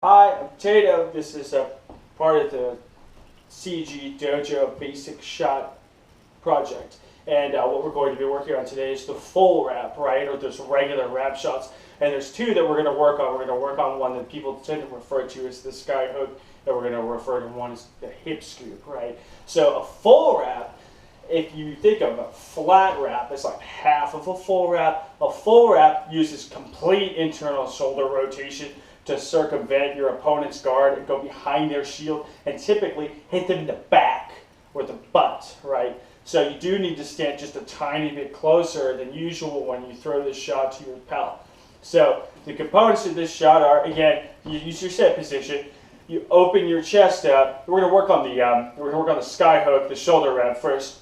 Hi, I'm Tato. This is a part of the CG Dojo Basic Shot project. And what we're going to be working on today is the full wrap, right? Or there's regular wrap shots. And there's two that we're going to work on. We're going to work on one that people tend to refer to as the sky hook, and we're going to refer to one as the hip scoop, right? So a full wrap, if you think of a flat wrap, it's like half of a full wrap. A full wrap uses complete internal shoulder rotation to circumvent your opponent's guard and go behind their shield and typically hit them in the back or the butt, right? So you do need to stand just a tiny bit closer than usual when you throw this shot to your pal. So the components of this shot are, again, you use your set position, you open your chest up. We're going to work on the sky hook, the shoulder wrap first.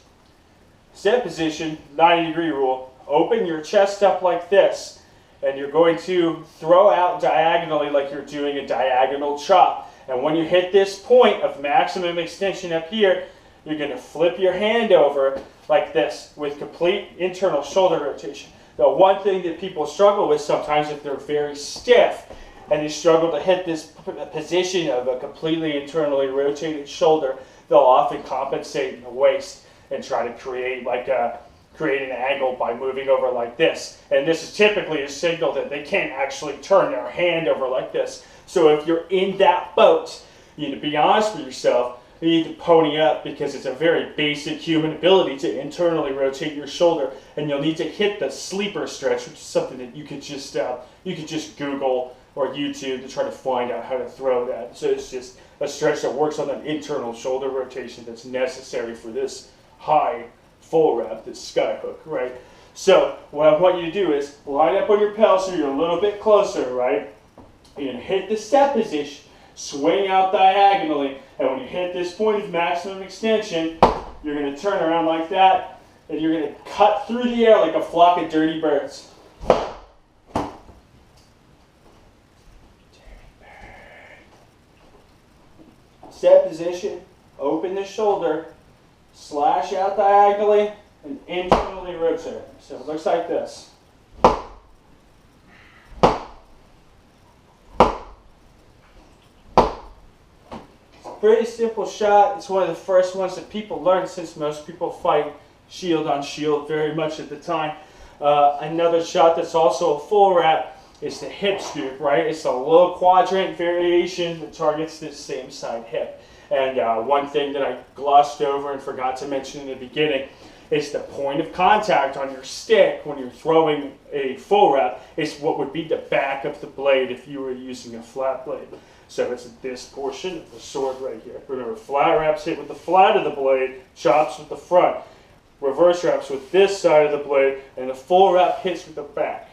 Set position, 90-degree rule. Open your chest up like this. And you're going to throw out diagonally like you're doing a diagonal chop. And when you hit this point of maximum extension up here, you're going to flip your hand over like this with complete internal shoulder rotation. The one thing that people struggle with sometimes if they're very stiff and they struggle to hit this position of a completely internally rotated shoulder, they'll often compensate in the waist and try to create an angle by moving over like this. And this is typically a signal that they can't actually turn their hand over like this. So if you're in that boat, you need to be honest with yourself. You need to pony up because it's a very basic human ability to internally rotate your shoulder, and you'll need to hit the sleeper stretch, which is something that you could just Google or YouTube to try to find out how to throw that. So it's just a stretch that works on that internal shoulder rotation that's necessary for this high full wrap, this sky hook, right? So what I want you to do is line up on your Pell so you're a little bit closer, right? You're going to hit the set position, swing out diagonally, and when you hit this point of maximum extension, you're going to turn around like that, and you're going to cut through the air like a flock of dirty birds. Set position, open the shoulder, slash out diagonally, and internally rotate. So it looks like this. It's a pretty simple shot. It's one of the first ones that people learn since most people fight shield on shield very much at the time. Another shot that's also a full wrap is the hip scoop, right? It's a low quadrant variation that targets this same side hip. And one thing that I glossed over and forgot to mention in the beginning is the point of contact on your stick when you're throwing a full wrap is what would be the back of the blade if you were using a flat blade. So it's this portion of the sword right here. Remember, flat wraps hit with the flat of the blade, chops with the front. Reverse wraps with this side of the blade, and the full wrap hits with the back.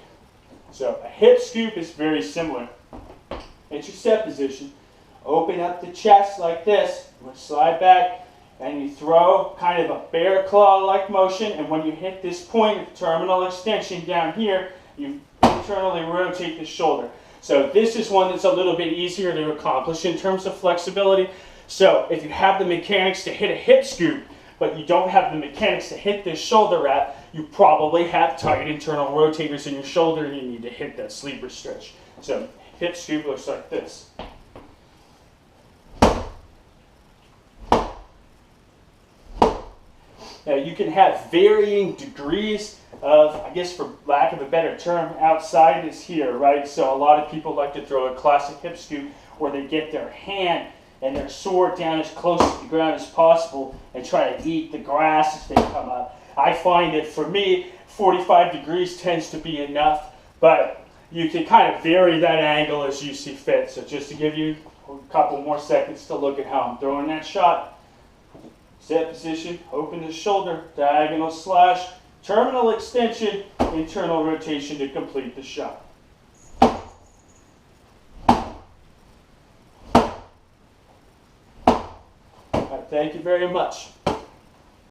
So a hip scoop is very similar. It's your set position. Open up the chest like this, you slide back, and you throw kind of a bear claw-like motion, and when you hit this point of terminal extension down here, you internally rotate the shoulder. So this is one that's a little bit easier to accomplish in terms of flexibility. So if you have the mechanics to hit a hip scoop, but you don't have the mechanics to hit this shoulder wrap, you probably have tight internal rotators in your shoulder and you need to hit that sleeper stretch. So hip scoop looks like this. Now you can have varying degrees of, I guess for lack of a better term, outside is here, right? So a lot of people like to throw a classic hip scoop where they get their hand and their sword down as close to the ground as possible and try to eat the grass as they come up. I find that for me, 45 degrees tends to be enough, but you can kind of vary that angle as you see fit. So just to give you a couple more seconds to look at how I'm throwing that shot. Set position, open the shoulder, diagonal slash, terminal extension, internal rotation to complete the shot. All right, thank you very much.